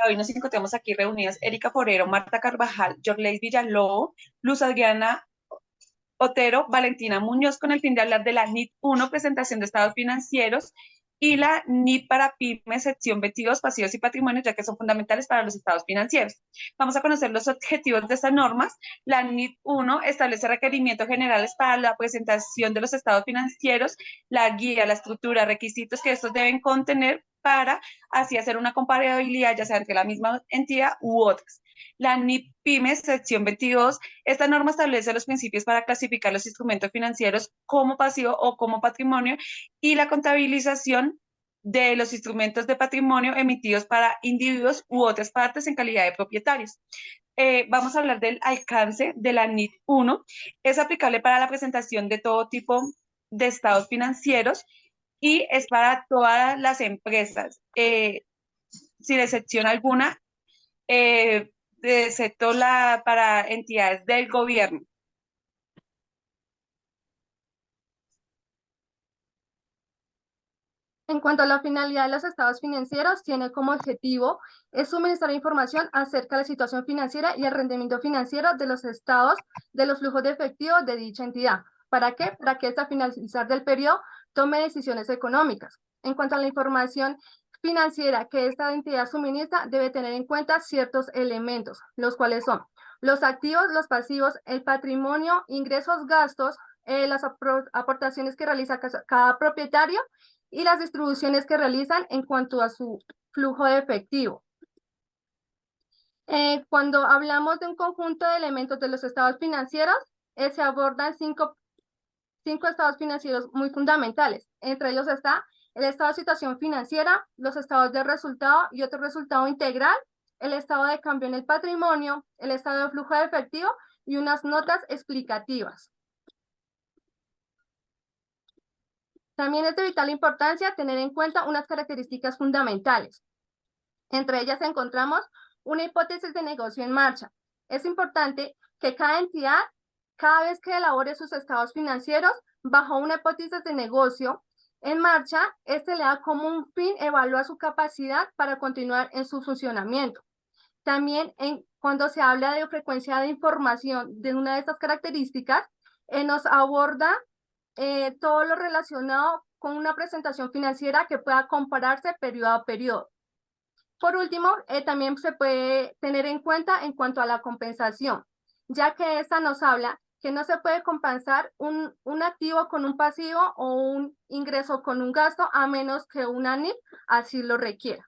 Hoy nos encontramos aquí reunidas Erika Forero, Marta Carvajal, Yorleis Villalobos, Luz Adriana Otero, Valentina Muñoz, con el fin de hablar de la NIT 1, presentación de estados financieros, y la NIT para pymes, sección 22, pasivos y patrimonios, ya que son fundamentales para los estados financieros. Vamos a conocer los objetivos de estas normas. La NIT 1 establece requerimientos generales para la presentación de los estados financieros, la guía, la estructura, requisitos que estos deben contener para así hacer una comparabilidad, ya sea entre la misma entidad u otras. La NIT PYME, sección 22, esta norma establece los principios para clasificar los instrumentos financieros como pasivo o como patrimonio y la contabilización de los instrumentos de patrimonio emitidos para individuos u otras partes en calidad de propietarios. Vamos a hablar del alcance de la NIT 1. Es aplicable para la presentación de todo tipo de estados financieros y es para todas las empresas, sin excepción alguna, excepto para entidades del gobierno. En cuanto a la finalidad de los estados financieros, tiene como objetivo es suministrar información acerca de la situación financiera y el rendimiento financiero de los estados de los flujos de efectivo de dicha entidad. ¿Para qué? Para que hasta finalizar del periodo tome decisiones económicas. En cuanto a la información financiera que esta entidad suministra, debe tener en cuenta ciertos elementos, los cuales son los activos, los pasivos, el patrimonio, ingresos, gastos, las aportaciones que realiza cada propietario y las distribuciones que realizan en cuanto a su flujo de efectivo. Cuando hablamos de un conjunto de elementos de los estados financieros, se abordan cinco estados financieros muy fundamentales. Entre ellos está el estado de situación financiera, los estados de resultado y otro resultado integral, el estado de cambio en el patrimonio, el estado de flujo de efectivo y unas notas explicativas. También es de vital importancia tener en cuenta unas características fundamentales. Entre ellas encontramos una hipótesis de negocio en marcha. Es importante que cada entidad, cada vez que elabore sus estados financieros, bajo una hipótesis de negocio en marcha, este le da como un fin evaluar su capacidad para continuar en su funcionamiento. También cuando se habla de frecuencia de información de una de estas características, nos aborda todo lo relacionado con una presentación financiera que pueda compararse periodo a periodo. Por último, también se puede tener en cuenta en cuanto a la compensación, ya que esta nos habla que no se puede compensar un activo con un pasivo o un ingreso con un gasto a menos que una NIF así lo requiera.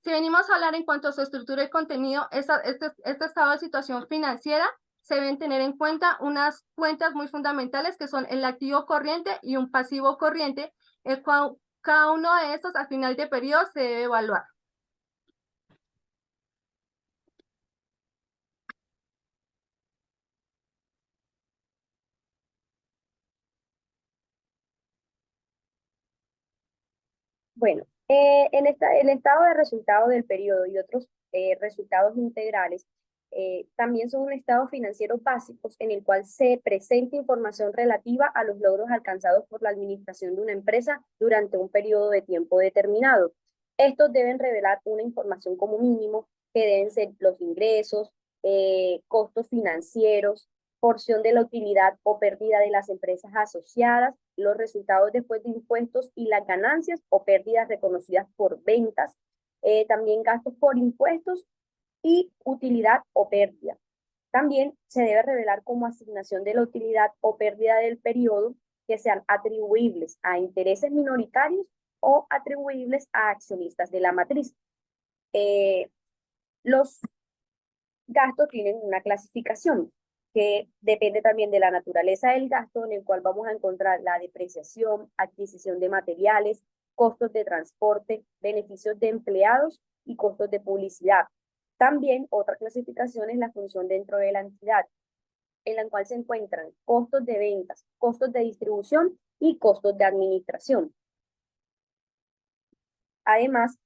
Si venimos a hablar en cuanto a su estructura y contenido, este estado de situación financiera se deben tener en cuenta unas cuentas muy fundamentales que son el activo corriente y un pasivo corriente, el cual cada uno de estos al final de periodo se debe evaluar. Bueno, el estado de resultado del periodo y otros resultados integrales también son un estado financiero básicos en el cual se presenta información relativa a los logros alcanzados por la administración de una empresa durante un periodo de tiempo determinado. Estos deben revelar una información como mínimo que deben ser los ingresos, costos financieros, porción de la utilidad o pérdida de las empresas asociadas, los resultados después de impuestos y las ganancias o pérdidas reconocidas por ventas, también gastos por impuestos y utilidad o pérdida. También se debe revelar como asignación de la utilidad o pérdida del periodo que sean atribuibles a intereses minoritarios o atribuibles a accionistas de la matriz. Los gastos tienen una clasificación que depende también de la naturaleza del gasto, en el cual vamos a encontrar la depreciación, adquisición de materiales, costos de transporte, beneficios de empleados y costos de publicidad. También otra clasificación es la función dentro de la entidad, en la cual se encuentran costos de ventas, costos de distribución y costos de administración. Además,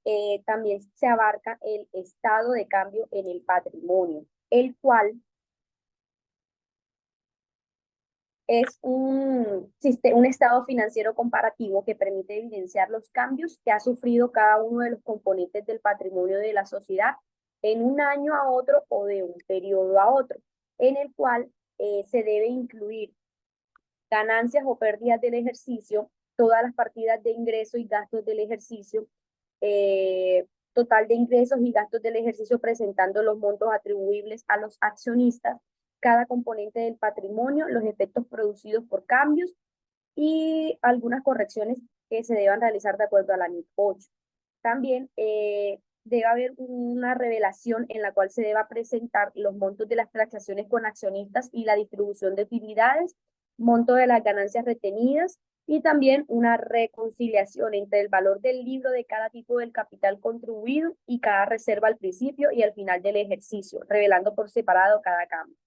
también se abarca el estado de cambio en el patrimonio, el cual es un estado financiero comparativo que permite evidenciar los cambios que ha sufrido cada uno de los componentes del patrimonio de la sociedad en un año a otro o de un periodo a otro, en el cual se debe incluir ganancias o pérdidas del ejercicio, todas las partidas de ingresos y gastos del ejercicio, total de ingresos y gastos del ejercicio presentando los montos atribuibles a los accionistas, cada componente del patrimonio, los efectos producidos por cambios y algunas correcciones que se deban realizar de acuerdo a la NIC 8. También debe haber una revelación en la cual se deba presentar los montos de las transacciones con accionistas y la distribución de utilidades, monto de las ganancias retenidas y también una reconciliación entre el valor del libro de cada tipo del capital contribuido y cada reserva al principio y al final del ejercicio, revelando por separado cada cambio.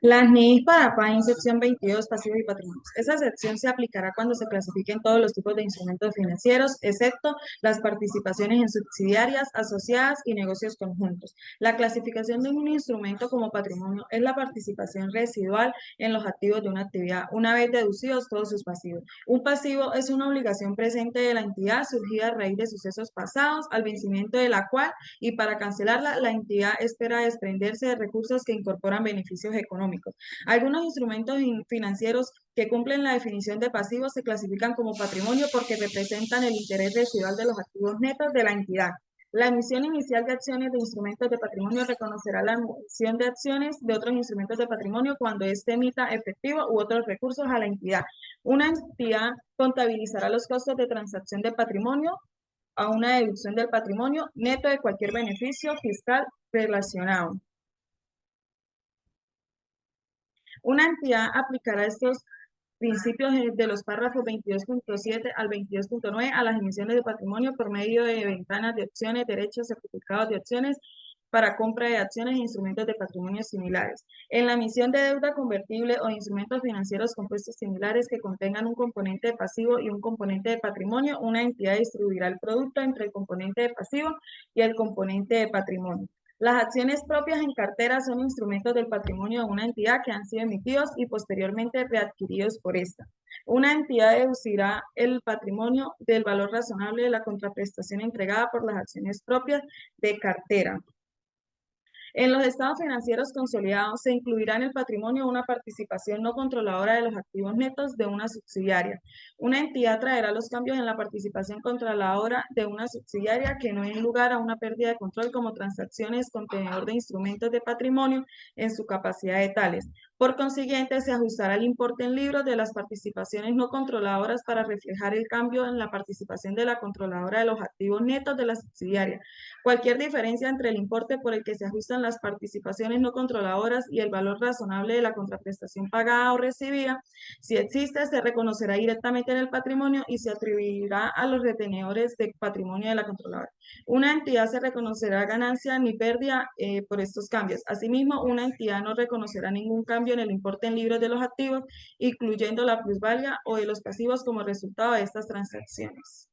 Las NIIs para PAIN, sección 22, pasivos y patrimonios. Esa sección se aplicará cuando se clasifiquen todos los tipos de instrumentos financieros, excepto las participaciones en subsidiarias, asociadas y negocios conjuntos. La clasificación de un instrumento como patrimonio es la participación residual en los activos de una actividad, una vez deducidos todos sus pasivos. Un pasivo es una obligación presente de la entidad surgida a raíz de sucesos pasados, al vencimiento de la cual y para cancelarla, la entidad espera desprenderse de recursos que incorporan beneficios económicos. Algunos instrumentos financieros que cumplen la definición de pasivos se clasifican como patrimonio porque representan el interés residual de los activos netos de la entidad. La emisión inicial de acciones de instrumentos de patrimonio reconocerá la emisión de acciones de otros instrumentos de patrimonio cuando éste emita efectivo u otros recursos a la entidad. Una entidad contabilizará los costos de transacción de patrimonio a una deducción del patrimonio neto de cualquier beneficio fiscal relacionado. Una entidad aplicará estos principios de los párrafos 22.7 al 22.9 a las emisiones de patrimonio por medio de ventanas de opciones, derechos, certificados de acciones para compra de acciones e instrumentos de patrimonio similares. En la emisión de deuda convertible o instrumentos financieros compuestos similares que contengan un componente de pasivo y un componente de patrimonio, una entidad distribuirá el producto entre el componente de pasivo y el componente de patrimonio. Las acciones propias en cartera son instrumentos del patrimonio de una entidad que han sido emitidos y posteriormente readquiridos por esta. Una entidad deducirá el patrimonio del valor razonable de la contraprestación entregada por las acciones propias de cartera. En los estados financieros consolidados se incluirá en el patrimonio una participación no controladora de los activos netos de una subsidiaria. Una entidad traerá los cambios en la participación controladora de una subsidiaria que no den lugar a una pérdida de control como transacciones con tenedor de instrumentos de patrimonio en su capacidad de tales. Por consiguiente, se ajustará el importe en libros de las participaciones no controladoras para reflejar el cambio en la participación de la controladora de los activos netos de la subsidiaria. Cualquier diferencia entre el importe por el que se ajustan las participaciones no controladoras y el valor razonable de la contraprestación pagada o recibida, si existe, se reconocerá directamente en el patrimonio y se atribuirá a los retenedores de patrimonio de la controladora. Una entidad se reconocerá ganancia ni pérdida por estos cambios. Asimismo, una entidad no reconocerá ningún cambio en el importe en libros de los activos, incluyendo la plusvalía o de los pasivos como resultado de estas transacciones.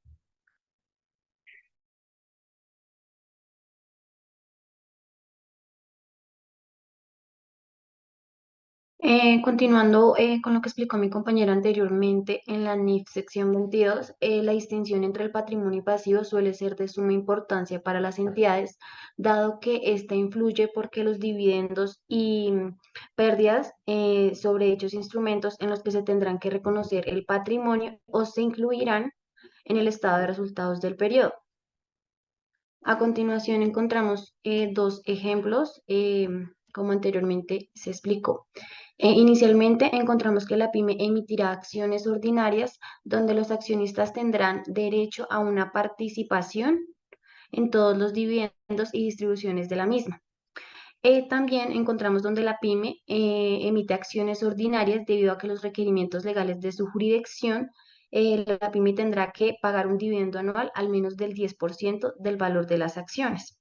Continuando con lo que explicó mi compañera anteriormente, en la NIF sección 22, la distinción entre el patrimonio y pasivo suele ser de suma importancia para las entidades, dado que esta influye porque los dividendos y pérdidas sobre dichos instrumentos en los que se tendrán que reconocer el patrimonio o se incluirán en el estado de resultados del periodo. A continuación encontramos dos ejemplos, como anteriormente se explicó. Inicialmente encontramos que la PYME emitirá acciones ordinarias donde los accionistas tendrán derecho a una participación en todos los dividendos y distribuciones de la misma. También encontramos donde la PYME emite acciones ordinarias debido a que los requerimientos legales de su jurisdicción, la PYME tendrá que pagar un dividendo anual al menos del 10% del valor de las acciones.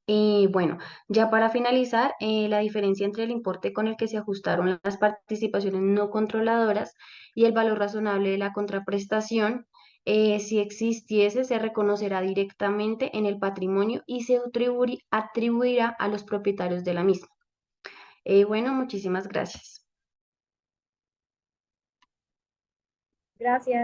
Y bueno, ya para finalizar, la diferencia entre el importe con el que se ajustaron las participaciones no controladoras y el valor razonable de la contraprestación, si existiese, se reconocerá directamente en el patrimonio y se atribuirá a los propietarios de la misma. Bueno, muchísimas gracias. Gracias.